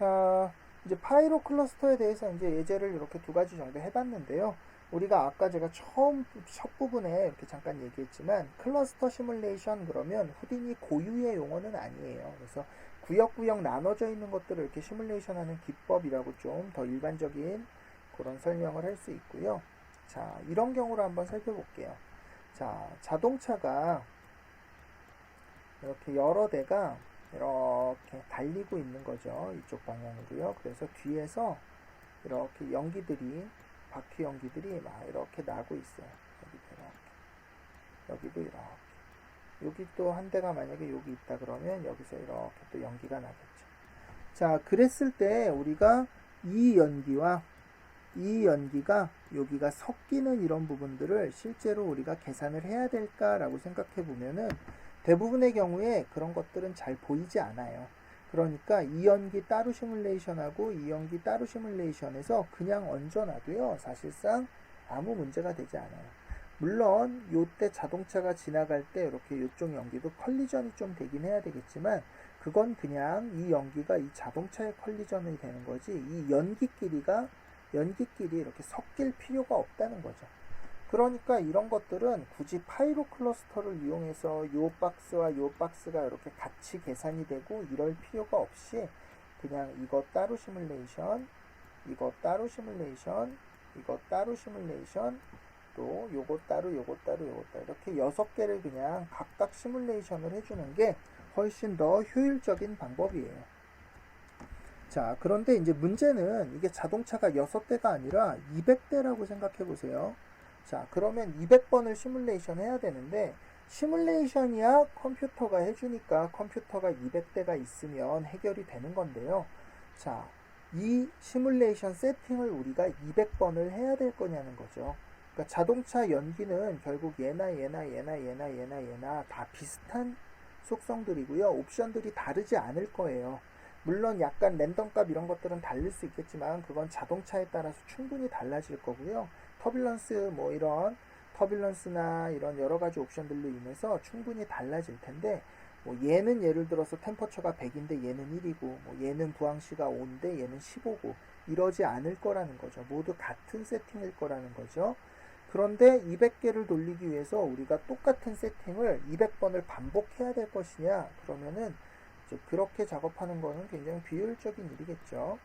자, 이제 파이로 클러스터에 대해서 이제 예제를 이렇게 두 가지 정도 해봤는데요. 우리가 아까 제가 첫 부분에 이렇게 잠깐 얘기했지만 클러스터 시뮬레이션 그러면 후디니 고유의 용어는 아니에요. 그래서 구역 나눠져 있는 것들을 이렇게 시뮬레이션하는 기법이라고 좀 더 일반적인 그런 설명을 할 수 있고요. 자, 이런 경우를 한번 살펴볼게요. 자, 자동차가 이렇게 여러 대가 이렇게 달리고 있는 거죠. 이쪽 방향으로요. 그래서 뒤에서 이렇게 연기들이, 바퀴 연기들이 막 이렇게 나고 있어요. 여기도 이렇게. 여기 또 한 대가 만약에 여기 있다 그러면 여기서 이렇게 또 연기가 나겠죠. 자, 그랬을 때 우리가 이 연기와 이 연기가 여기가 섞이는 이런 부분들을 실제로 우리가 계산을 해야 될까라고 생각해 보면은 대부분의 경우에 그런 것들은 잘 보이지 않아요. 그러니까 이 연기 따로 시뮬레이션하고 이 연기 따로 시뮬레이션에서 그냥 얹어놔도요, 사실상 아무 문제가 되지 않아요. 물론 요때 자동차가 지나갈 때 이렇게 요쪽 연기도 컬리전이 좀 되긴 해야 되겠지만 그건 그냥 이 연기가 이 자동차의 컬리전이 되는 거지 이 연기끼리 이렇게 섞일 필요가 없다는 거죠. 그러니까 이런 것들은 굳이 파이로 클러스터를 이용해서 요 박스와 요 박스가 이렇게 같이 계산이 되고 이럴 필요가 없이 그냥 이거 따로 시뮬레이션, 이거 따로 시뮬레이션, 이거 따로 시뮬레이션, 또 요거 따로 이렇게 6개를 그냥 각각 시뮬레이션을 해주는 게 훨씬 더 효율적인 방법이에요. 자, 그런데 이제 문제는 이게 자동차가 6대가 아니라 200대라고 생각해 보세요. 자, 그러면 200번을 시뮬레이션 해야 되는데 시뮬레이션이야 컴퓨터가 해주니까 컴퓨터가 200대가 있으면 해결이 되는 건데요. 자, 이 시뮬레이션 세팅을 우리가 200번을 해야 될 거냐는 거죠. 그러니까 자동차 연기는 결국 얘나 다 비슷한 속성들이고요. 옵션들이 다르지 않을 거예요. 물론 약간 랜덤값 이런 것들은 다를 수 있겠지만 그건 자동차에 따라서 충분히 달라질 거고요. 터뷸런스 뭐 이런 터뷸런스나 이런 여러 가지 옵션들로 인해서 충분히 달라질 텐데 뭐 얘는 예를 들어서 템퍼처가 100인데 얘는 1이고 뭐 얘는 부항시가 5인데 얘는 15고 이러지 않을 거라는 거죠. 모두 같은 세팅일 거라는 거죠. 그런데 200개를 돌리기 위해서 우리가 똑같은 세팅을 200번을 반복해야 될 것이냐 그러면은 그렇게 작업하는 거는 굉장히 비효율적인 일이겠죠.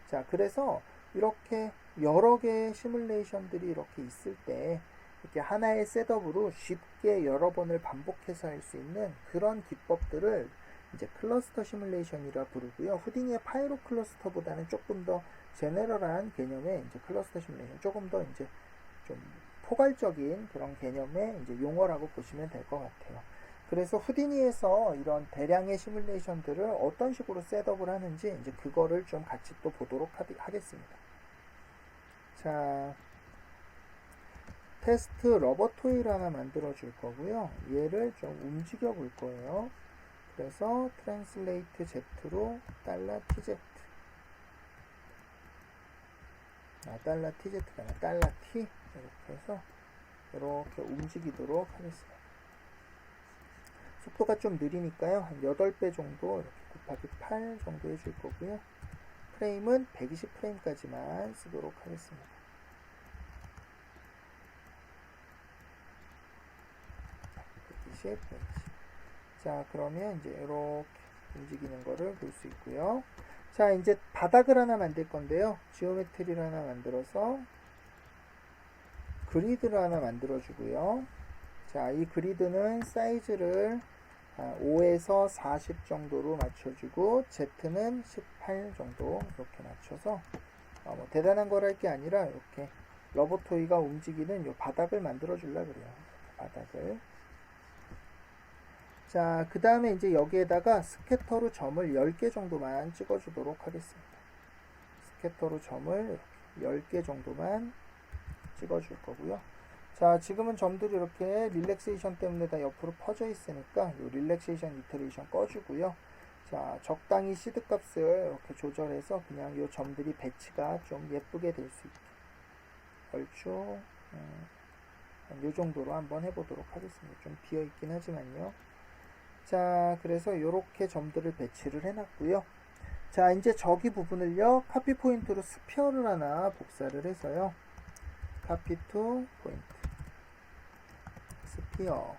자, 그래서 이렇게 여러 개의 시뮬레이션들이 이렇게 있을 때 이렇게 하나의 셋업으로 쉽게 여러 번을 반복해서 할 수 있는 그런 기법들을 이제 클러스터 시뮬레이션이라 부르고요. 후디니의 파이로 클러스터보다는 조금 더 제너럴한 개념의 이제 클러스터 시뮬레이션, 조금 더 이제 좀 포괄적인 그런 개념의 이제 용어라고 보시면 될 것 같아요. 그래서 후디니에서 이런 대량의 시뮬레이션들을 어떤 식으로 셋업을 하는지 이제 그거를 좀 같이 또 보도록 하겠습니다. 자, 테스트 러버토이를 하나 만들어 줄 거고요. 얘를 좀 움직여 볼 거예요. 그래서 트랜슬레이트 Z로 $TZ $TZ가 아니라 $T 이렇게 해서 이렇게 움직이도록 하겠습니다. 속도가 좀 느리니까요. 한 8배 정도 이렇게 곱하기 8 정도 해줄 거고요. 프레임은 120프레임까지만 쓰도록 하겠습니다. 자, 그러면 이제 이렇게 움직이는 거를 볼 수 있고요. 자, 이제 바닥을 하나 만들 건데요. 지오메트리를 하나 만들어서 그리드를 하나 만들어 주고요. 자, 이 그리드는 사이즈를 5에서 40 정도로 맞춰주고 Z는 18 정도 이렇게 맞춰서 뭐 대단한 걸 할 게 아니라 이렇게 러버토이가 움직이는 이 바닥을 만들어 주려 그래요. 바닥을. 자, 그 다음에 이제 여기에다가 스캐터로 점을 10개 정도만 찍어주도록 하겠습니다. 스캐터로 점을 이렇게 10개 정도만 찍어줄 거고요. 자, 지금은 점들이 이렇게 릴렉세이션 때문에 다 옆으로 퍼져 있으니까 이 릴렉세이션 이터레이션 꺼주고요. 자, 적당히 시드 값을 이렇게 조절해서 그냥 이 점들이 배치가 좀 예쁘게 될 수 있게 얼추 이 정도로 한번 해보도록 하겠습니다. 좀 비어있긴 하지만요. 자, 그래서 이렇게 점들을 배치를 해놨고요. 자, 이제 저기 부분을요, 카피 포인트로 스피어를 하나 복사를 해서요. 카피 투 포인트. 스피어.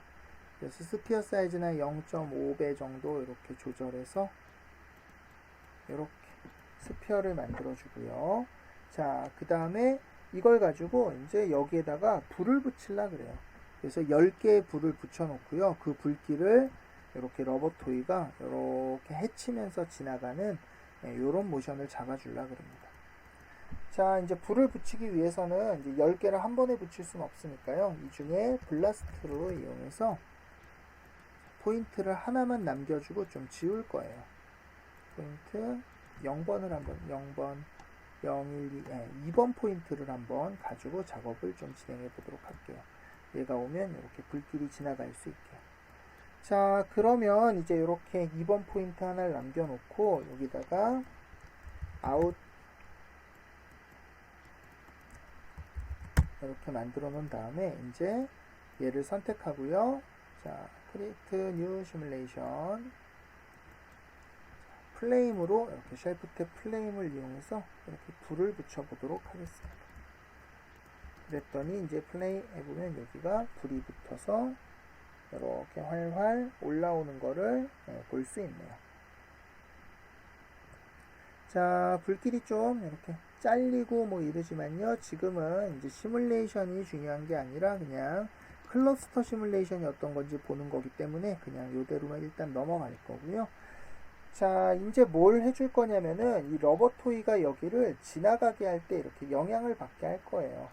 그래서 스피어 사이즈나 0.5배 정도 이렇게 조절해서 이렇게 스피어를 만들어 주고요. 자, 그 다음에 이걸 가지고 이제 여기에다가 불을 붙이려 그래요. 그래서 10개의 불을 붙여 놓고요. 그 불길을 이렇게 러버 토이가 이렇게 헤치면서 지나가는 이런 모션을 잡아주려 그럽니다. 자, 이제 불을 붙이기 위해서는 이제 10개를 한 번에 붙일 수는 없으니까요. 이 중에 블라스트로 이용해서 포인트를 하나만 남겨주고 좀 지울 거예요. 포인트 0번을 한번 0번 2번 포인트를 한번 가지고 작업을 좀 진행해 보도록 할게요. 얘가 오면 이렇게 불길이 지나갈 수 있게. 자, 그러면 이제 이렇게 2번 포인트 하나를 남겨놓고 여기다가 아웃 이렇게 만들어 놓은 다음에 이제 얘를 선택하고요. 자, create new simulation 플레임으로 이렇게 쉘프 탭 플레임을 이용해서 이렇게 불을 붙여 보도록 하겠습니다. 그랬더니 이제 플레이 해보면 여기가 불이 붙어서 이렇게 활활 올라오는 거를 볼 수 있네요. 자, 불길이 좀 이렇게 잘리고 뭐 이러지만요. 지금은 이제 시뮬레이션이 중요한 게 아니라 그냥 클러스터 시뮬레이션이 어떤 건지 보는 거기 때문에 그냥 이대로만 일단 넘어갈 거고요. 자, 이제 뭘 해줄 거냐면은 이 러버 토이가 여기를 지나가게 할 때 이렇게 영향을 받게 할 거예요.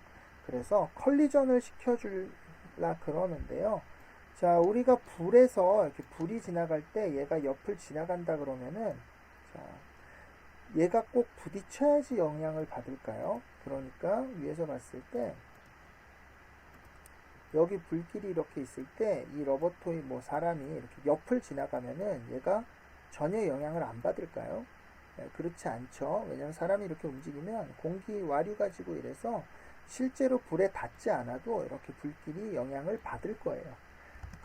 그래서 컬리전을 시켜줄라 그러는데요. 자, 우리가 불에서 이렇게 불이 지나갈 때 얘가 옆을 지나간다 그러면은 자, 얘가 꼭 부딪혀야지 영향을 받을까요? 그러니까 위에서 봤을 때 여기 불길이 이렇게 있을 때 이 러버 토이 뭐 사람이 이렇게 옆을 지나가면은 얘가 전혀 영향을 안 받을까요? 네, 그렇지 않죠. 왜냐하면 사람이 이렇게 움직이면 공기 와류 가지고 이래서 실제로 불에 닿지 않아도 이렇게 불길이 영향을 받을 거예요.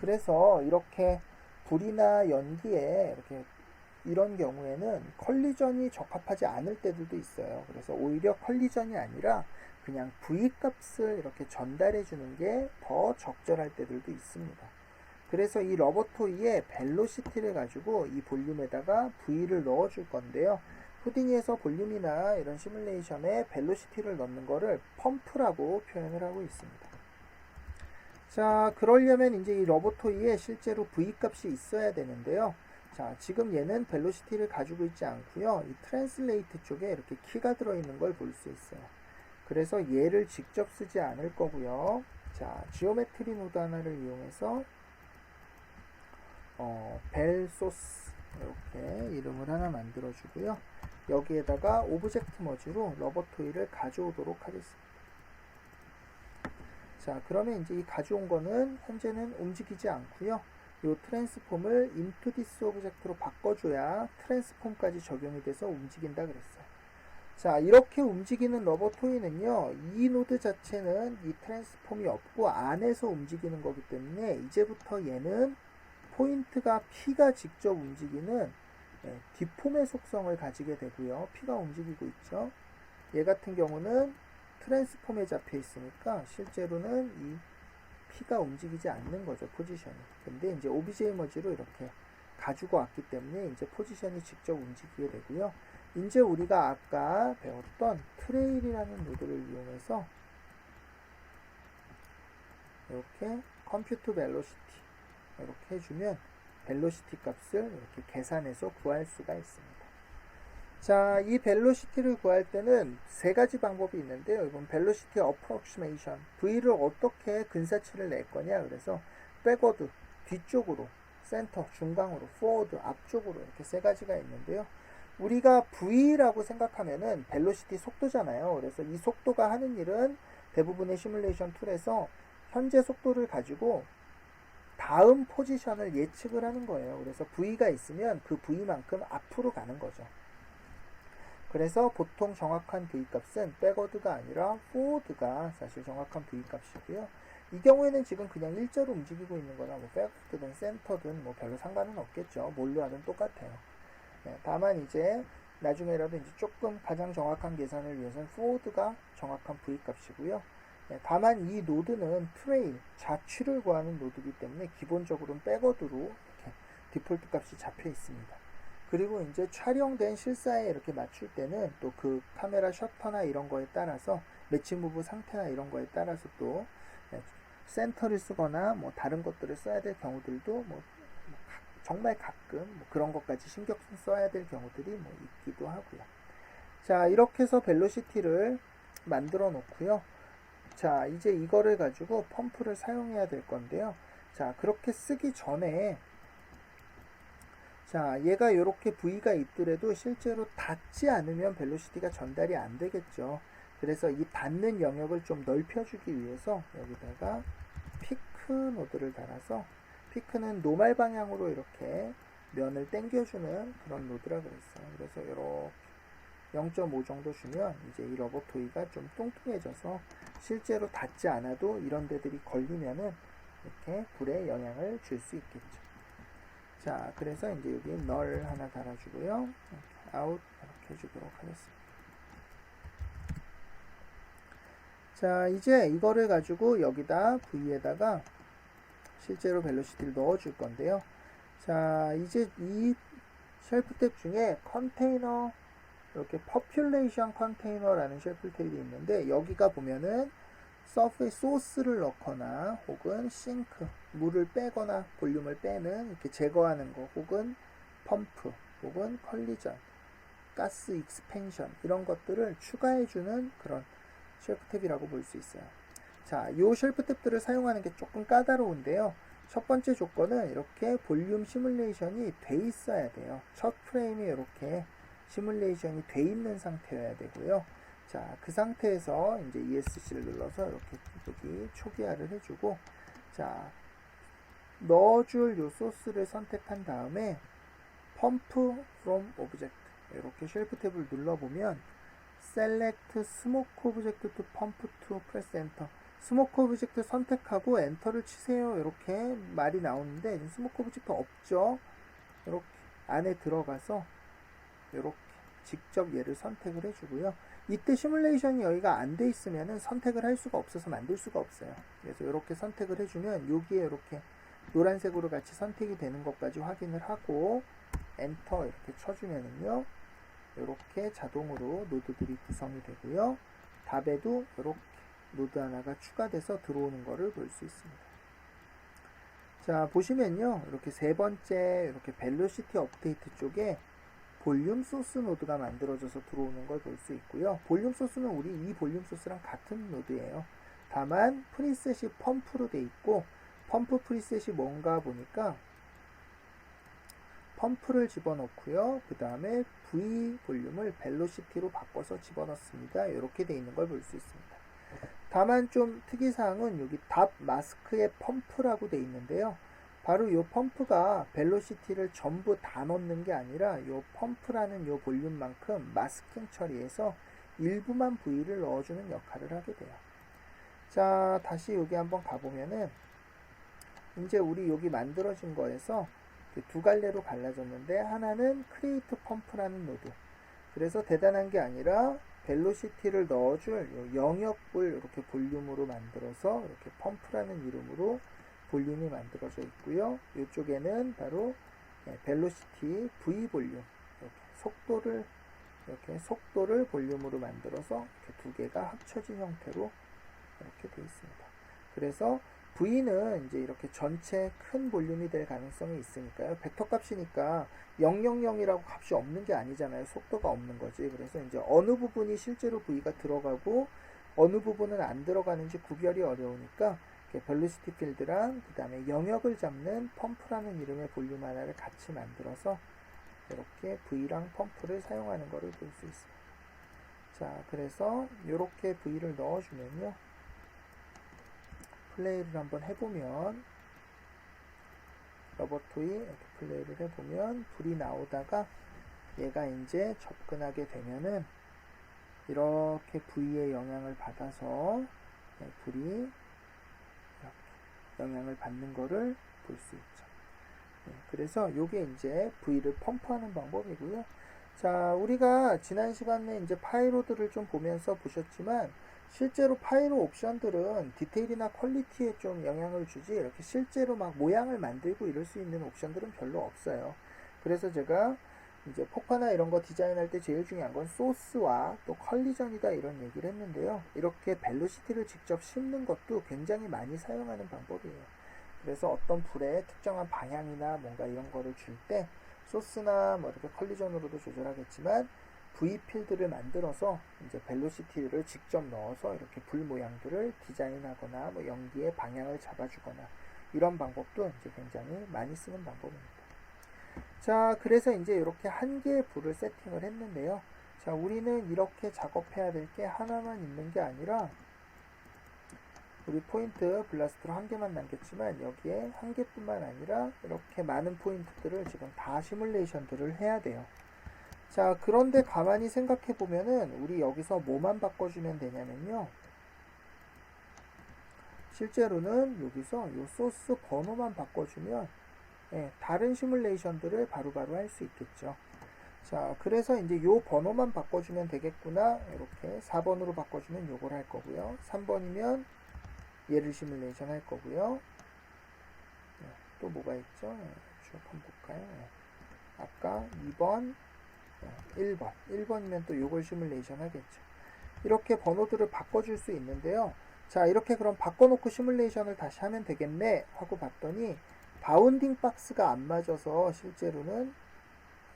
그래서 이렇게 불이나 연기에 이렇게 이런 경우에는 컬리전이 적합하지 않을 때들도 있어요. 그래서 오히려 컬리전이 아니라 그냥 V 값을 이렇게 전달해 주는 게 더 적절할 때들도 있습니다. 그래서 이 러버 토이의 벨로시티를 가지고 이 볼륨에다가 V를 넣어 줄 건데요. 후디니에서 볼륨이나 이런 시뮬레이션에 벨로시티를 넣는 거를 펌프라고 표현을 하고 있습니다. 자, 그러려면 이제 이 러버 토이에 실제로 V 값이 있어야 되는데요. 자, 지금 얘는 벨로시티를 가지고 있지 않고요. 이 트랜슬레이트 쪽에 이렇게 키가 들어있는 걸 볼 수 있어요. 그래서 얘를 직접 쓰지 않을 거고요. 자, 지오메트리 노드 하나를 이용해서 벨 소스 이렇게 이름을 하나 만들어 주고요. 여기에다가 오브젝트 머지로 러버 토이를 가져오도록 하겠습니다. 자, 그러면 이제 이 가져온 거는 현재는 움직이지 않고요. 이 트랜스폼을 into this 오브젝트로 바꿔줘야 트랜스폼까지 적용이 돼서 움직인다 그랬어요. 자, 이렇게 움직이는 러버 토이는요, 이 노드 자체는 이 트랜스폼이 없고 안에서 움직이는 거기 때문에 이제부터 얘는 포인트가 P가 직접 움직이는 디폼의 속성을 가지게 되고요. P가 움직이고 있죠. 얘 같은 경우는 트랜스폼에 잡혀 있으니까 실제로는 이 P가 움직이지 않는 거죠. 포지션이. 근데 이제 OBJ 머지로 이렇게 가지고 왔기 때문에 이제 포지션이 직접 움직이게 되고요. 이제 우리가 아까 배웠던 트레일이라는 노드를 이용해서 이렇게 컴퓨트 벨로시티 이렇게 해주면 벨로시티 값을 이렇게 계산해서 구할 수가 있습니다. 자, 이 벨로시티를 구할 때는 세 가지 방법이 있는데요. 이번 벨로시티 어프록시메이션 V를 어떻게 근사치를 낼 거냐. 그래서 백워드 뒤쪽으로, 센터 중앙으로, 포워드 앞쪽으로 이렇게 세 가지가 있는데요. 우리가 V라고 생각하면은 벨로시티 속도잖아요. 그래서 이 속도가 하는 일은 대부분의 시뮬레이션 툴에서 현재 속도를 가지고 다음 포지션을 예측을 하는 거예요. 그래서 V가 있으면 그 V만큼 앞으로 가는 거죠. 그래서 보통 정확한 V 값은 백워드가 아니라 포워드가 사실 정확한 V 값이고요. 이 경우에는 지금 그냥 일자로 움직이고 있는 거나 뭐 백워드든 센터든 뭐 별로 상관은 없겠죠. 뭘로 하든 똑같아요. 네, 다만 이제 나중에라도 이제 조금 가장 정확한 계산을 위해서는 forward가 정확한 V 값이고요. 다만 이 노드는 트레일, 자취를 구하는 노드이기 때문에 기본적으로는 백워드로 이렇게 디폴트 값이 잡혀 있습니다. 그리고 이제 촬영된 실사에 이렇게 맞출 때는 또 그 카메라 셔터나 이런 거에 따라서 매치 무브 상태나 이런 거에 따라서 또 센터를 쓰거나 뭐 다른 것들을 써야 될 경우들도 뭐 정말 가끔 뭐 그런 것까지 신경 써야 될 경우들이 뭐 있기도 하고요. 자, 이렇게 해서 벨로시티를 만들어 놓고요. 자, 이제 이거를 가지고 펌프를 사용해야 될 건데요. 자, 그렇게 쓰기 전에 자, 얘가 이렇게 V가 있더라도 실제로 닿지 않으면 벨로시티가 전달이 안 되겠죠. 그래서 이 닿는 영역을 좀 넓혀주기 위해서 여기다가 피크 노드를 달아서, 피크는 노말 방향으로 이렇게 면을 당겨주는 그런 노드라 그랬어요. 그래서 이렇게 0.5 정도 주면 이제 이 러버 토이가 좀 뚱뚱해져서 실제로 닿지 않아도 이런 데들이 걸리면은 이렇게 불에 영향을 줄 수 있겠죠. 자, 그래서 이제 여기 널 하나 달아주고요. 아웃 이렇게 해주도록 하겠습니다. 자, 이제 이거를 가지고 여기다 V에다가 실제로 벨로시티를 넣어줄 건데요. 자, 이제 이 쉘프 탭 중에 컨테이너, 이렇게 population 컨테이너라는 쉘프 탭이 있는데, 여기가 보면은 서프에 소스를 넣거나 혹은 싱크, 물을 빼거나 볼륨을 빼는 이렇게 제거하는 거, 혹은 펌프, 혹은 컬리전, 가스 익스펜션 이런 것들을 추가해주는 그런 쉘프 탭이라고 볼 수 있어요. 자, 이 쉘프 탭들을 사용하는 게 조금 까다로운데요. 첫 번째 조건은 이렇게 볼륨 시뮬레이션이 돼 있어야 돼요. 첫 프레임이 이렇게 시뮬레이션이 돼 있는 상태여야 되고요. 자, 그 상태에서 이제 ESC를 눌러서 이렇게 여기 초기화를 해주고, 자, 넣어줄 요 소스를 선택한 다음에 펌프 from object 이렇게 쉘프 탭을 눌러보면 select smoke object to pump to press enter, 스모크 오브젝트 선택하고 엔터를 치세요 이렇게 말이 나오는데 스모크 오브젝트 없죠. 이렇게 안에 들어가서 이렇게 직접 얘를 선택을 해주고요. 이때 시뮬레이션이 여기가 안 돼 있으면은 선택을 할 수가 없어서 만들 수가 없어요. 그래서 이렇게 선택을 해주면 여기에 이렇게 노란색으로 같이 선택이 되는 것까지 확인을 하고 엔터 이렇게 쳐주면은요, 이렇게 자동으로 노드들이 구성이 되고요. 답에도 이렇게 노드 하나가 추가돼서 들어오는 것을 볼 수 있습니다. 자, 보시면요, 이렇게 세 번째 이렇게 벨로시티 업데이트 쪽에 볼륨 소스 노드가 만들어져서 들어오는 걸 볼 수 있고요. 볼륨 소스는 우리 이 볼륨 소스랑 같은 노드예요. 다만 프리셋이 펌프로 돼 있고, 펌프 프리셋이 뭔가 보니까 펌프를 집어넣고요. 그 다음에 V 볼륨을 벨로시티로 바꿔서 집어넣습니다. 이렇게 돼 있는 걸 볼 수 있습니다. 다만 좀 특이사항은 여기 답 마스크에 펌프라고 돼 있는데요. 바로 이 펌프가 벨로시티를 전부 다 넣는 게 아니라 이 펌프라는 이 볼륨만큼 마스킹 처리해서 일부만 V를 넣어주는 역할을 하게 돼요. 자, 다시 여기 한번 가보면은 이제 우리 여기 만들어진 거에서 두 갈래로 갈라졌는데, 하나는 크리에이트 펌프라는 노드, 그래서 대단한 게 아니라 벨로시티를 넣어줄 영역을 이렇게 볼륨으로 만들어서 이렇게 펌프라는 이름으로 볼륨이 만들어져 있고요. 이쪽에는 바로 벨로시티 V 볼륨, 이렇게 속도를 볼륨으로 만들어서 이렇게 두 개가 합쳐진 형태로 이렇게 되어 있습니다. 그래서 V는 이제 이렇게 전체 큰 볼륨이 될 가능성이 있으니까요. 벡터 값이니까 000이라고 값이 없는 게 아니잖아요. 속도가 없는 거지. 그래서 이제 어느 부분이 실제로 V가 들어가고 어느 부분은 안 들어가는지 구별이 어려우니까 벨로시티 필드랑 그 다음에 영역을 잡는 펌프라는 이름의 볼륨 하나를 같이 만들어서 이렇게 V랑 펌프를 사용하는 것을 볼 수 있습니다. 자, 그래서 이렇게 V를 넣어주면요, 플레이를 한번 해보면, 러버토이 이렇게 플레이를 해보면 불이 나오다가 얘가 이제 접근하게 되면은 이렇게 V의 영향을 받아서 불이 이렇게 영향을 받는 거를 볼 수 있죠. 그래서 요게 이제 V를 펌프하는 방법이고요. 자, 우리가 지난 시간에 이제 파이로들을 좀 보면서 보셨지만 실제로 파이로 옵션들은 디테일이나 퀄리티에 좀 영향을 주지 이렇게 실제로 막 모양을 만들고 이럴 수 있는 옵션들은 별로 없어요. 그래서 제가 이제 폭파나 이런 거 디자인할 때 제일 중요한 건 소스와 또 컬리전이다 이런 얘기를 했는데요. 이렇게 벨로시티를 직접 심는 것도 굉장히 많이 사용하는 방법이에요. 그래서 어떤 불에 특정한 방향이나 뭔가 이런 거를 줄 때 소스나 뭐 이렇게 컬리전으로도 조절하겠지만 V 필드를 만들어서 이제 벨로시티를 직접 넣어서 이렇게 불 모양들을 디자인하거나 뭐 연기의 방향을 잡아주거나 이런 방법도 이제 굉장히 많이 쓰는 방법입니다. 자, 그래서 이제 이렇게 한 개의 불을 세팅을 했는데요. 자, 우리는 이렇게 작업해야 될 게 하나만 있는 게 아니라 우리 포인트 블라스트로 한 개만 남겼지만 여기에 한 개뿐만 아니라 이렇게 많은 포인트들을 지금 다 시뮬레이션들을 해야 돼요. 자, 그런데 가만히 생각해 보면은 우리 여기서 뭐만 바꿔주면 되냐면요. 실제로는 여기서 이 소스 번호만 바꿔주면 다른 시뮬레이션들을 바로바로 할 수 있겠죠. 자, 그래서 이제 요 번호만 바꿔주면 되겠구나. 이렇게 4번으로 바꿔주면 요걸 할 거고요. 3번이면 얘를 시뮬레이션 할 거고요. 또 뭐가 있죠? 쭉 한번 볼까요? 아까 2번, 1번. 1번이면 또 요걸 시뮬레이션 하겠죠. 이렇게 번호들을 바꿔줄 수 있는데요. 자, 이렇게 그럼 바꿔놓고 시뮬레이션을 다시 하면 되겠네 하고 봤더니 바운딩 박스가 안 맞아서 실제로는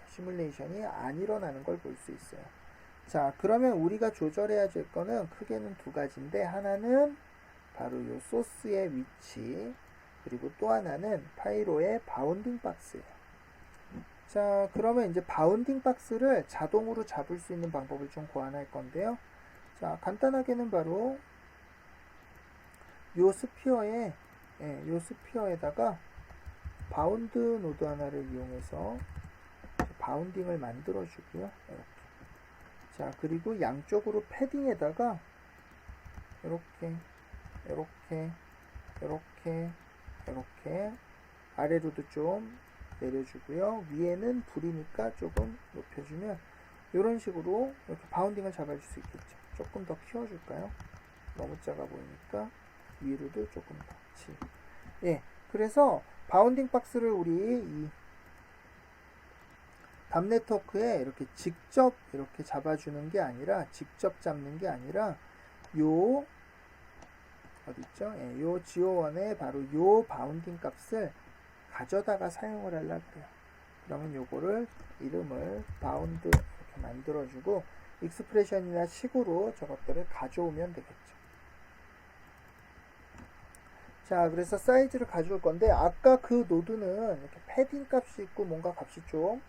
시뮬레이션이 안 일어나는 걸 볼 수 있어요. 자, 그러면 우리가 조절해야 될 거는 크게는 두 가지인데 하나는 바로 이 소스의 위치 그리고 또 하나는 파이로의 바운딩 박스예요. 자, 그러면 이제 바운딩 박스를 자동으로 잡을 수 있는 방법을 좀 고안할 건데요. 자, 간단하게는 바로 요 스피어에다가 바운드 노드 하나를 이용해서 바운딩을 만들어 주고요. 이렇게. 자, 그리고 양쪽으로 패딩에다가 이렇게 아래로도 좀 내려주고요. 위에는 불이니까 조금 높여주면 이런 식으로 이렇게 바운딩을 잡아줄 수 있겠죠. 조금 더 키워줄까요? 너무 작아 보이니까 위로도 조금 더. 예, 그래서 바운딩 박스를 우리 이 답 네트워크에 이렇게 직접 이렇게 잡아주는 게 아니라 직접 잡는 게 아니라 요 어디 있죠? 예, 요 GO1에 바로 요 바운딩 값을 가져다가 사용을 하려고 그래요. 그러면 요거를 이름을 바운드 이렇게 만들어주고 익스프레션이나 식으로 저것들을 가져오면 되겠죠. 자, 그래서 사이즈를 가져올 건데 아까 그 노드는 이렇게 패딩 값이 있고 뭔가 값이 좀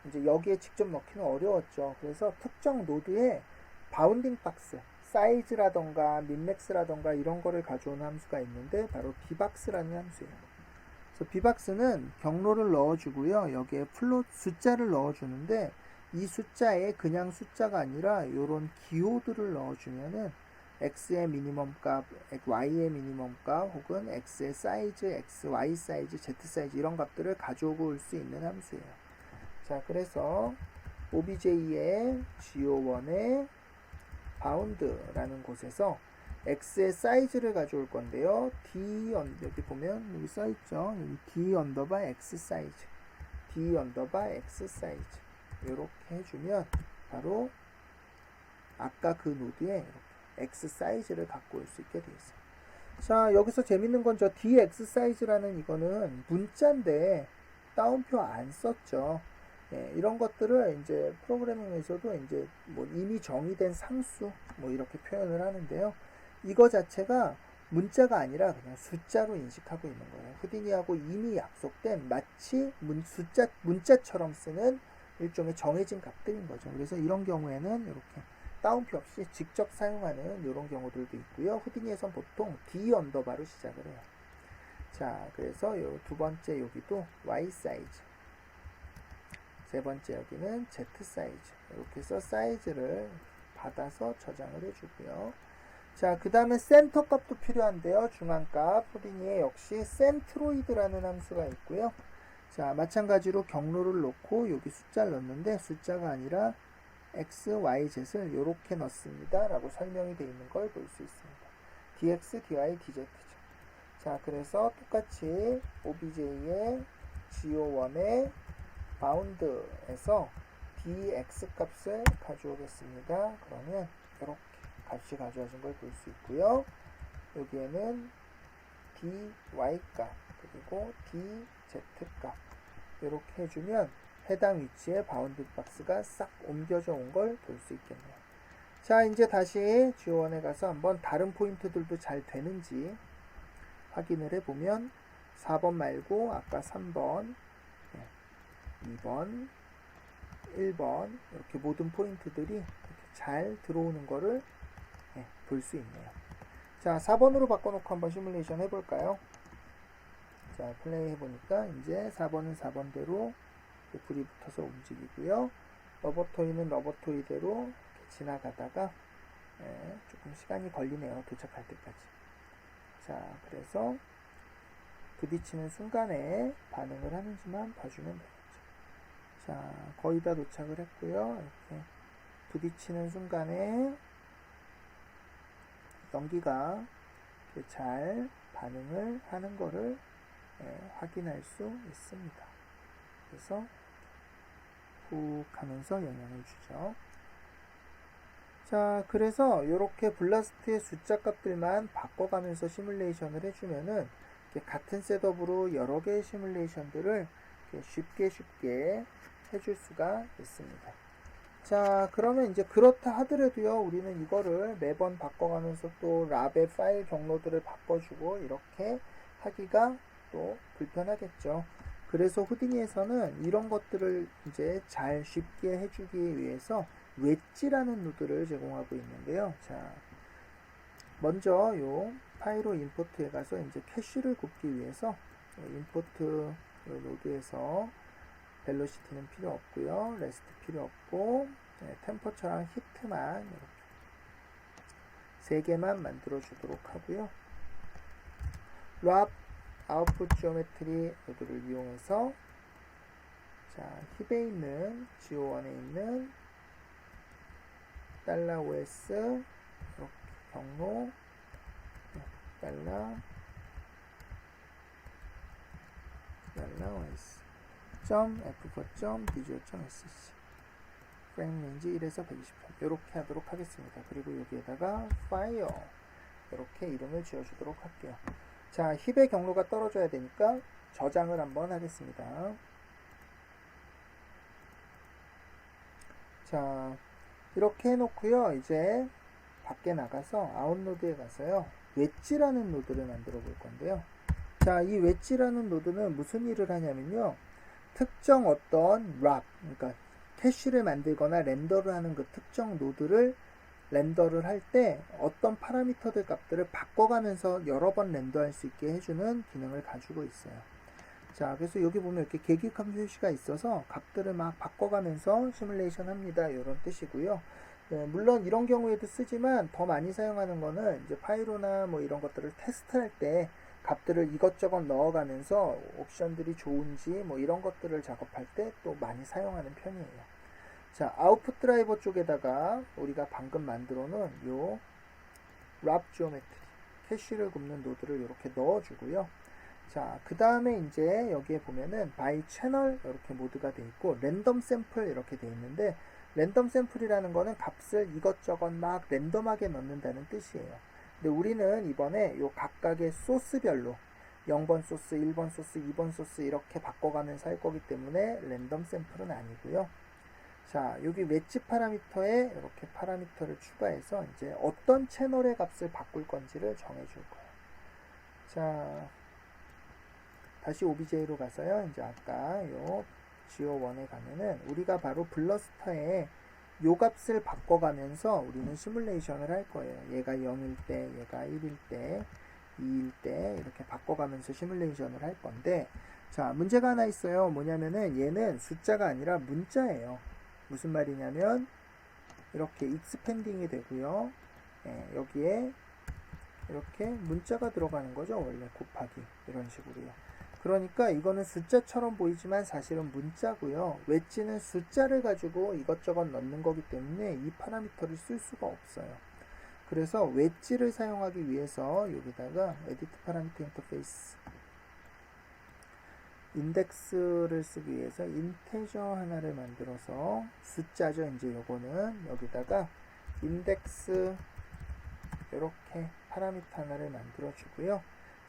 이제 여기에 직접 넣기는 어려웠죠. 그래서 특정 노드에 바운딩 박스 사이즈라던가 민맥스라던가 이런 거를 가져오는 함수가 있는데 바로 bbox라는 함수예요. 그래서 bbox는 경로를 넣어주고요. 여기에 플롯 숫자를 넣어주는데 이 숫자에 그냥 숫자가 아니라 이런 기호들을 넣어주면은 x의 미니멈 값, y의 미니멈 값 혹은 x의 사이즈, x, y 사이즈, z 사이즈 이런 값들을 가져오고 올 수 있는 함수예요. 자, 그래서 obj의 go1의 바운드라는 곳에서 x의 사이즈를 가져올 건데요. 여기 보면 여기 써있죠. 여기 d 언더바 x 사이즈, d 언더바 x 사이즈 이렇게 해주면 바로 아까 그 노드에 이렇게 x 사이즈를 갖고 올 수 있게 되어 있어요. 자, 여기서 재밌는 건 저 dx 사이즈라는 이거는 문자인데 따옴표 안 썼죠. 예, 이런 것들을 이제 프로그래밍에서도 이제 뭐 이미 정의된 상수 뭐 이렇게 표현을 하는데요. 이거 자체가 문자가 아니라 그냥 숫자로 인식하고 있는 거예요. 후디니하고 이미 약속된 마치 문자처럼 쓰는 일종의 정해진 값들인 거죠. 그래서 이런 경우에는 이렇게 따옴표 없이 직접 사용하는 이런 경우들도 있고요. 후디니에선 보통 D 언더바로 시작을 해요. 자, 그래서 요 두 번째 여기도 Y 사이즈, 세 번째 여기는 Z 사이즈 이렇게 해서 사이즈를 받아서 저장을 해주고요. 자, 그 다음에 센터 값도 필요한데요. 중앙값 후디니에 역시 센트로이드라는 함수가 있고요. 자, 마찬가지로 경로를 놓고 여기 숫자를 넣는데 숫자가 아니라 x, y, z를 이렇게 넣습니다 라고 설명이 되어 있는 걸 볼 수 있습니다. dx, dy, dz죠. 자, 그래서 똑같이 obj의 go1의 bound에서 dx 값을 가져오겠습니다. 그러면 이렇게 값이 가져와진 걸 볼 수 있고요. 여기에는 dy 값 그리고 dz 값 이렇게 해주면 해당 위치에 바운드 박스가 싹 옮겨져 온 걸 볼 수 있겠네요. 자, 이제 다시 G1에 가서 한번 다른 포인트들도 잘 되는지 확인을 해보면 4번 말고 아까 3번, 2번, 1번 이렇게 모든 포인트들이 이렇게 잘 들어오는 거를 볼 수 있네요. 자, 4번으로 바꿔놓고 한번 시뮬레이션 해볼까요? 자, 플레이 해보니까 이제 4번은 4번대로 불이 붙어서 움직이고요. 러버토이는 러버토이대로 지나가다가 조금 시간이 걸리네요. 도착할 때까지. 자, 그래서 부딪히는 순간에 반응을 하는지만 봐주면 되겠죠. 자, 거의 다 도착을 했고요. 이렇게 부딪히는 순간에 연기가 잘 반응을 하는 거를 확인할 수 있습니다. 그래서 훅 하면서 영향을 주죠. 자, 그래서 이렇게 블라스트의 숫자 값들만 바꿔가면서 시뮬레이션을 해주면은 같은 셋업으로 여러 개의 시뮬레이션들을 쉽게 해줄 수가 있습니다. 자, 그러면 이제 그렇다 하더라도요, 우리는 이거를 매번 바꿔가면서 또 랍의 파일 경로들을 바꿔주고 이렇게 하기가 또 불편하겠죠. 그래서 후디니에서는 이런 것들을 이제 잘 쉽게 해주기 위해서 웨지라는 노드를 제공하고 있는데요. 자, 먼저 요 파이로 임포트에 가서 이제 캐시를 굽기 위해서 임포트 노드에서 벨로시티는 필요 없고요. 레스트 필요 없고 템퍼처랑 히트만 이렇게 3개만 만들어 주도록 하고요. 랍 아웃풋 지오메트리 노드를 이용해서 자, 힙에 있는 go1에 있는 $OS 이렇게 경로 $OS f4.visual.sc 프레임 렌즈 1에서 120편 이렇게 하도록 하겠습니다. 그리고 여기에다가 fire 이렇게 이름을 지어주도록 할게요. 자, 힙의 경로가 떨어져야 되니까 저장을 한번 하겠습니다. 자, 이렇게 해놓고요. 이제 밖에 나가서 아웃노드에 가서요. 웨지라는 노드를 만들어 볼 건데요. 자, 이 웨지라는 노드는 무슨 일을 하냐면요. 특정 어떤 랍, 그러니까 캐시를 만들거나 렌더를 하는 그 특정 노드를 렌더를 할 때 어떤 파라미터들 값들을 바꿔가면서 여러 번 렌더할 수 있게 해주는 기능을 가지고 있어요. 자, 그래서 여기 보면 이렇게 계기값 표시가 있어서 값들을 막 바꿔가면서 시뮬레이션 합니다. 이런 뜻이고요. 물론 이런 경우에도 쓰지만 더 많이 사용하는 거는 이제 파이로나 뭐 이런 것들을 테스트할 때 값들을 이것저것 넣어가면서 옵션들이 좋은지 뭐 이런 것들을 작업할 때 또 많이 사용하는 편이에요. 자, 아웃풋 드라이버 쪽에다가 우리가 방금 만들어 놓은 요 랍 지오메트리 캐시를 굽는 노드를 이렇게 넣어주고요. 자, 그 다음에 이제 여기에 보면은 바이 채널 이렇게 모드가 되어 있고 랜덤 샘플 이렇게 되어 있는데 랜덤 샘플이라는 거는 값을 이것저것 막 랜덤하게 넣는다는 뜻이에요. 근데 우리는 이번에 요 각각의 소스별로 0번 소스, 1번 소스, 2번 소스 이렇게 바꿔가면서 할 거기 때문에 랜덤 샘플은 아니고요. 자, 여기 웨지 파라미터에 이렇게 파라미터를 추가해서 이제 어떤 채널의 값을 바꿀 건지를 정해줄 거예요. 자, 다시 OBJ로 가서요. 이제 아까 요 go1에 가면은 우리가 바로 블러스터에 요 값을 바꿔가면서 우리는 시뮬레이션을 할 거예요. 얘가 0일 때, 얘가 1일 때, 2일 때 이렇게 바꿔가면서 시뮬레이션을 할 건데 자, 문제가 하나 있어요. 뭐냐면은 얘는 숫자가 아니라 문자예요. 무슨 말이냐면 이렇게 익스펜딩이 되고요. 여기에 이렇게 문자가 들어가는 거죠. 원래 곱하기 이런 식으로요. 그러니까 이거는 숫자처럼 보이지만 사실은 문자고요. 웨지는 숫자를 가지고 이것저것 넣는 거기 때문에 이 파라미터를 쓸 수가 없어요. 그래서 웨지를 사용하기 위해서 여기다가 edit parameter interface 인덱스를 쓰기 위해서 인테저 하나를 만들어서 숫자죠. 이제 요거는 여기다가 인덱스 이렇게 파라미터 하나를 만들어 주고요.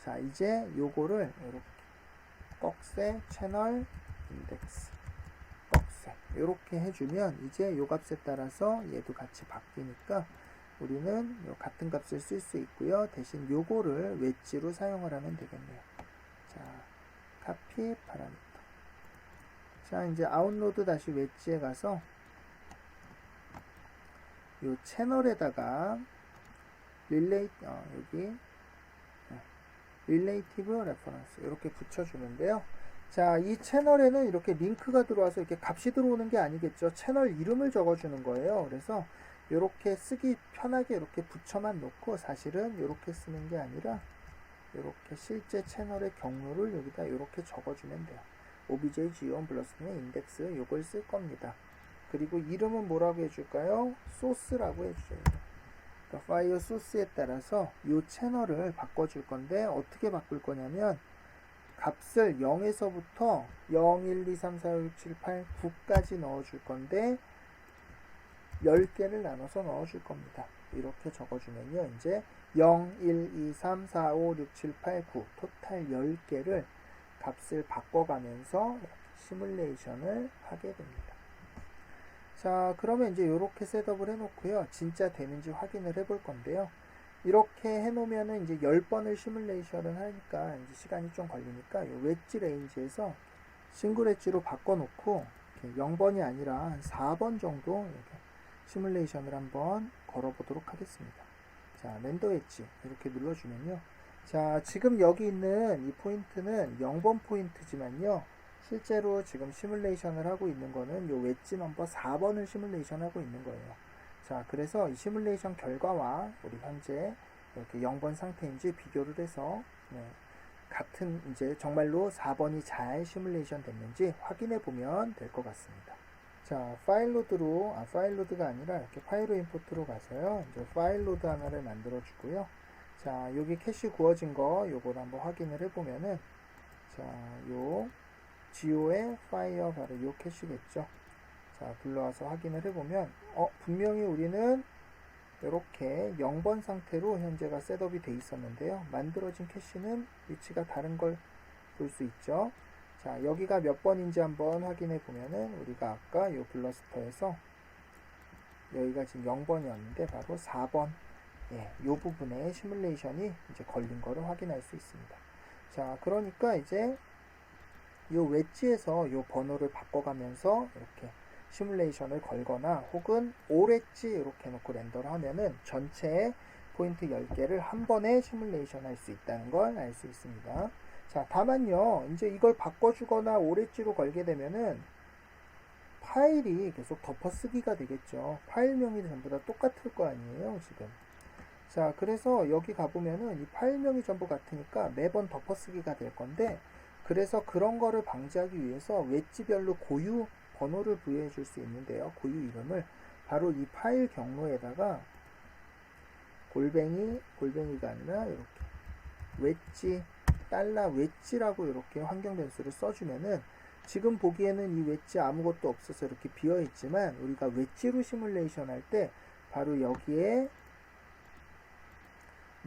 자, 이제 요거를 이렇게 꺽쇠 채널 인덱스 꺽쇠 이렇게 해주면 이제 요 값에 따라서 얘도 같이 바뀌니까 우리는 요 같은 값을 쓸 수 있고요. 대신 요거를 웨지로 사용을 하면 되겠네요. 자, 카피 파라미터. 자, 이제 아웃로드 다시 웨지에 가서 요 채널에다가 여기 Relative Reference 이렇게 붙여주는데요. 자, 이 채널에는 이렇게 링크가 들어와서 이렇게 값이 들어오는 게 아니겠죠. 채널 이름을 적어주는 거예요. 그래서 이렇게 쓰기 편하게 이렇게 붙여만 놓고 사실은 이렇게 쓰는 게 아니라 이렇게 실제 채널의 경로를 여기다 이렇게 적어주면 돼요. obj g1 플러스는 인덱스 이걸 쓸 겁니다. 그리고 이름은 뭐라고 해줄까요? 소스라고 해주셔야 돼요. 그러니까 파일 소스에 따라서 이 채널을 바꿔줄 건데 어떻게 바꿀 거냐면 값을 0에서부터 0, 1, 2, 3, 4, 5, 6, 7, 8, 9까지 넣어줄 건데 10개를 나눠서 넣어줄 겁니다. 이렇게 적어주면요. 이제 0, 1, 2, 3, 4, 5, 6, 7, 8, 9 토탈 10개를 값을 바꿔가면서 시뮬레이션을 하게 됩니다. 자, 그러면 이제 이렇게 셋업을 해놓고요. 진짜 되는지 확인을 해볼 건데요. 이렇게 해놓으면은 이제 10번을 시뮬레이션을 하니까 이제 시간이 좀 걸리니까 이 웨지 레인지에서 싱글 웨지로 바꿔놓고 0번이 아니라 한 4번 정도 이렇게 시뮬레이션을 한번 걸어보도록 하겠습니다. 자, 렌더 웨지 이렇게 눌러주면요. 자, 지금 여기 있는 이 포인트는 0번 포인트지만요. 실제로 지금 시뮬레이션을 하고 있는 거는 요 웨지 넘버 4번을 시뮬레이션 하고 있는 거예요. 자, 그래서 이 시뮬레이션 결과와 우리 현재 이렇게 0번 상태인지 비교를 해서 같은 이제 정말로 4번이 잘 시뮬레이션 됐는지 확인해 보면 될 것 같습니다. 자, 파일로드가 아니라 이렇게 파일로 임포트로 가서요. 이제 파일로드 하나를 만들어 주고요. 자, 여기 캐시 구워진 거 요걸 한번 확인을 해 보면은 자, 요 지오의 파이어 바로 요 캐시겠죠. 자, 불러와서 확인을 해보면 분명히 우리는 이렇게 0번 상태로 현재가 셋업이 돼 있었는데요. 만들어진 캐시는 위치가 다른 걸 볼 수 있죠. 자, 여기가 몇 번인지 한번 확인해 보면은 우리가 아까 요 블러스터에서 여기가 지금 0번이었는데 바로 4번 요 부분에 시뮬레이션이 이제 걸린 거를 확인할 수 있습니다. 자, 그러니까 이제 요 웨지에서 요 번호를 바꿔가면서 이렇게 시뮬레이션을 걸거나 혹은 all 웨지 이렇게 놓고 렌더를 하면은 전체 포인트 10개를 한 번에 시뮬레이션 할 수 있다는 걸 알 수 있습니다. 자, 다만요, 이제 이걸 바꿔주거나 all 웨지로 걸게 되면은 파일이 계속 덮어쓰기가 되겠죠. 파일명이 전부 다 똑같을 거 아니에요, 지금. 자, 그래서 여기 가보면은 이 파일명이 전부 같으니까 매번 덮어쓰기가 될 건데, 그래서 그런 거를 방지하기 위해서 웨지별로 고유 번호를 부여해 줄 수 있는데요. 고유 이름을 바로 이 파일 경로에다가 골뱅이가 아니라 이렇게 웨지 웨지라고 이렇게 환경 변수를 써주면은 지금 보기에는 이 웨지 아무것도 없어서 이렇게 비어 있지만 우리가 웨지로 시뮬레이션 할 때 바로 여기에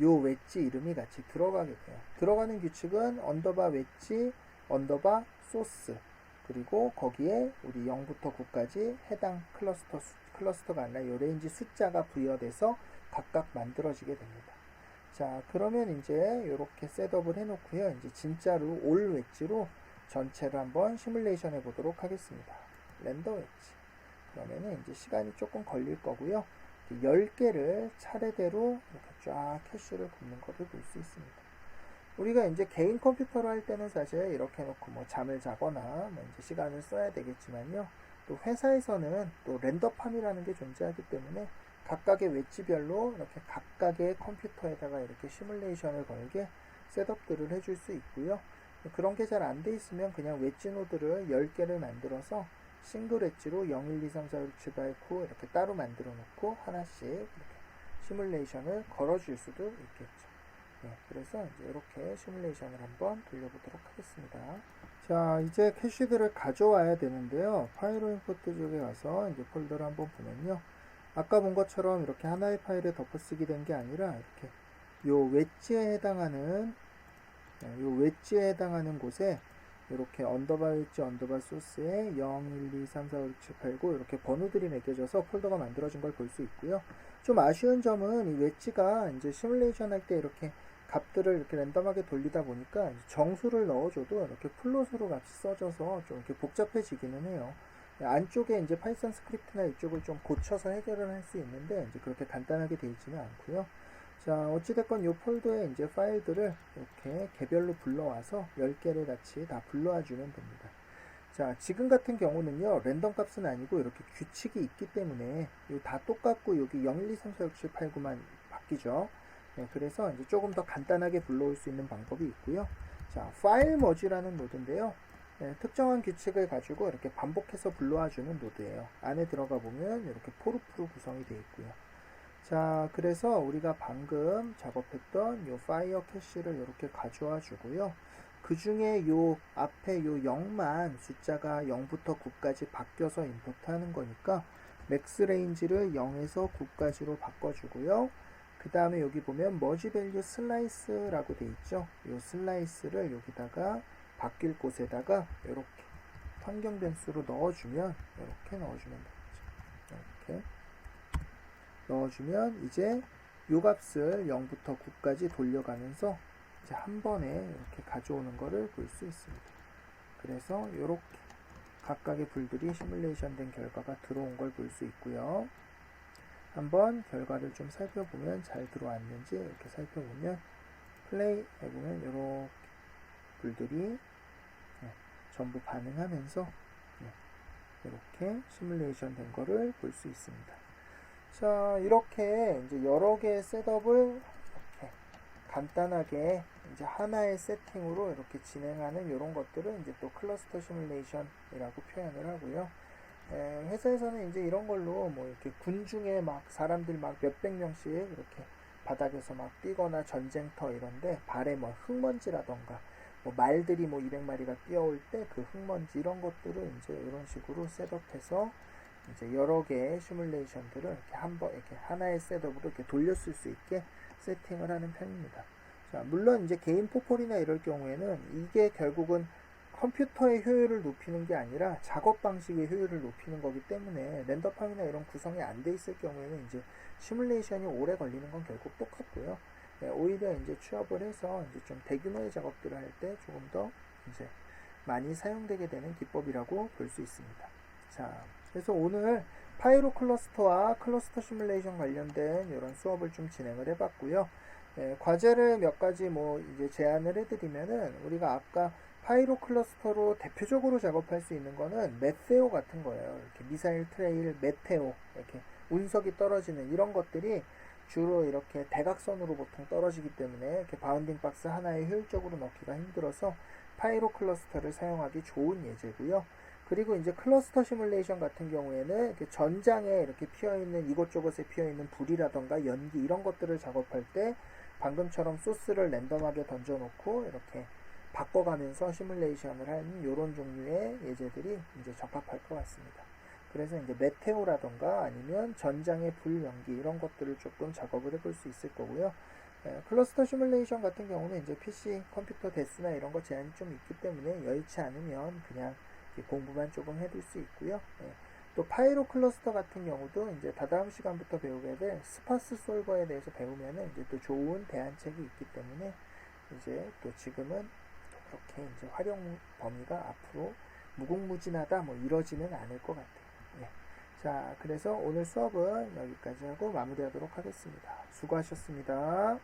요 웨지 이름이 같이 들어가게 돼요. 들어가는 규칙은 언더바 웨지 언더바 소스 그리고 거기에 우리 0부터 9까지 해당 클러스터가 아니라 요 레인지 숫자가 부여돼서 각각 만들어지게 됩니다. 자, 그러면 이제 이렇게 셋업을 해놓고요. 이제 진짜로 올 웨지로 전체를 한번 시뮬레이션 해보도록 하겠습니다. 렌더 웨지. 그러면은 이제 시간이 조금 걸릴 거고요. 10개를 차례대로 이렇게 쫙 캐시를 굽는 것을 볼 수 있습니다. 우리가 이제 개인 컴퓨터로 할 때는 사실 이렇게 해놓고 뭐 잠을 자거나 뭐 이제 시간을 써야 되겠지만요. 또 회사에서는 또 랜덤팜이라는 게 존재하기 때문에 각각의 웨지별로 이렇게 각각의 컴퓨터에다가 이렇게 시뮬레이션을 걸게 셋업들을 해줄 수 있고요. 그런 게 잘 안 돼 있으면 그냥 웨지 노드를 10개를 만들어서 싱글 웨지로 0, 1, 2, 3, 4, 5, 6, 7, 8, 9 이렇게 따로 만들어 놓고 하나씩 이렇게 시뮬레이션을 걸어줄 수도 있겠죠. 네, 그래서 이제 이렇게 시뮬레이션을 한번 돌려보도록 하겠습니다. 자, 이제 캐시들을 가져와야 되는데요. 파일 임포트 쪽에 가서 이제 폴더를 한번 보면요. 아까 본 것처럼 이렇게 하나의 파일에 덮어쓰기 된 게 아니라 이렇게 요 웨지에 해당하는 곳에 이렇게 언더바 웨지 언더바 소스에 0, 1, 2, 3, 4, 5, 6, 7, 8, 9 이렇게 번호들이 매겨져서 폴더가 만들어진 걸 볼 수 있고요. 좀 아쉬운 점은 이 웨지가 이제 시뮬레이션 할 때 이렇게 값들을 이렇게 랜덤하게 돌리다 보니까 정수를 넣어줘도 이렇게 플롯으로 값이 써져서 좀 이렇게 복잡해지기는 해요. 안쪽에 이제 파이썬 스크립트나 이쪽을 좀 고쳐서 해결을 할 수 있는데 이제 그렇게 간단하게 되어 있지는 않고요. 자, 어찌됐건 이 폴더에 이제 파일들을 이렇게 개별로 불러와서 10개를 같이 다 불러와 주면 됩니다. 자, 지금 같은 경우는요, 랜덤 값은 아니고 이렇게 규칙이 있기 때문에 다 똑같고 여기 0, 1, 2, 3, 4, 6, 7, 8, 9만 바뀌죠. 네, 그래서 이제 조금 더 간단하게 불러올 수 있는 방법이 있고요. 자, 파일 머지라는 노드인데요. 네, 특정한 규칙을 가지고 이렇게 반복해서 불러와 주는 노드예요. 안에 들어가 보면 이렇게 포르프로 구성이 되어 있고요. 자, 그래서 우리가 방금 작업했던 요 파이어 캐시를 이렇게 가져와 주고요. 그 중에 요 앞에 요 0만 숫자가 0부터 9까지 바뀌어서 임포트하는 거니까 맥스 레인지를 0에서 9까지로 바꿔주고요. 그 다음에 여기 보면 머지 밸류 슬라이스라고 돼 있죠. 요 슬라이스를 여기다가 바뀔 곳에다가 이렇게 환경 변수로 넣어주면 이렇게 넣어주면 되겠죠. 이렇게 넣어주면 이제 요 값을 0부터 9까지 돌려가면서 이제 한 번에 이렇게 가져오는 거를 볼 수 있습니다. 그래서 이렇게 각각의 불들이 시뮬레이션 된 결과가 들어온 걸 볼 수 있고요. 한번 결과를 좀 살펴보면 잘 들어왔는지 이렇게 살펴보면 플레이 해보면 이렇게 불들이 전부 반응하면서 이렇게 시뮬레이션 된 거를 볼 수 있습니다. 자, 이렇게 이제 여러 개의 셋업을 이렇게 간단하게 이제 하나의 세팅으로 이렇게 진행하는 이런 것들을 이제 또 클러스터 시뮬레이션이라고 표현을 하고요. 회사에서는 이제 이런 걸로 뭐 이렇게 군중에 막 사람들 막 몇백 명씩 이렇게 바닥에서 막 뛰거나 전쟁터 이런데 발에 뭐 흙먼지라던가 뭐 말들이 뭐 200마리가 뛰어올 때 그 흙먼지 이런 것들을 이제 이런 식으로 셋업해서 이제 여러 개의 시뮬레이션들을 이렇게 하나의 셋업으로 이렇게 돌렸을 수 있게 세팅을 하는 편입니다. 자, 물론 이제 개인 포폴이나 이럴 경우에는 이게 결국은 컴퓨터의 효율을 높이는 게 아니라 작업 방식의 효율을 높이는 거기 때문에 랜덤팜이나 이런 구성이 안 돼 있을 경우에는 이제 시뮬레이션이 오래 걸리는 건 결국 똑같고요. 오히려 이제 취업을 해서 이제 좀 대규모의 작업들을 할 때 조금 더 이제 많이 사용되게 되는 기법이라고 볼 수 있습니다. 자, 그래서 오늘 파이로 클러스터와 클러스터 시뮬레이션 관련된 이런 수업을 좀 진행을 해봤고요. 과제를 몇 가지 뭐 이제 제안을 해드리면은 우리가 아까 파이로 클러스터로 대표적으로 작업할 수 있는 거는 메테오 같은 거예요. 이렇게 미사일 트레일, 메테오, 이렇게 운석이 떨어지는 이런 것들이 주로 이렇게 대각선으로 보통 떨어지기 때문에 이렇게 바운딩 박스 하나에 효율적으로 넣기가 힘들어서 파이로 클러스터를 사용하기 좋은 예제고요. 그리고 이제 클러스터 시뮬레이션 같은 경우에는 이렇게 전장에 이렇게 피어있는 이곳저곳에 피어있는 불이라던가 연기 이런 것들을 작업할 때 방금처럼 소스를 랜덤하게 던져놓고 이렇게 바꿔가면서 시뮬레이션을 하는 이런 종류의 예제들이 이제 적합할 것 같습니다. 그래서 이제 메테오라던가 아니면 전장의 불 연기 이런 것들을 조금 작업을 해볼 수 있을 거고요. 클러스터 시뮬레이션 같은 경우는 이제 PC 컴퓨터 대수나 이런 거 제한이 좀 있기 때문에 여의치 않으면 그냥 공부만 조금 해둘 수 있고요. 또 파이로 클러스터 같은 경우도 이제 다다음 시간부터 배우게 될 스파스 솔버에 대해서 배우면은 이제 또 좋은 대안책이 있기 때문에 이제 또 지금은 그렇게 이제 활용 범위가 앞으로 무궁무진하다 뭐 이러지는 않을 것 같아요. 자, 그래서 오늘 수업은 여기까지 하고 마무리하도록 하겠습니다. 수고하셨습니다.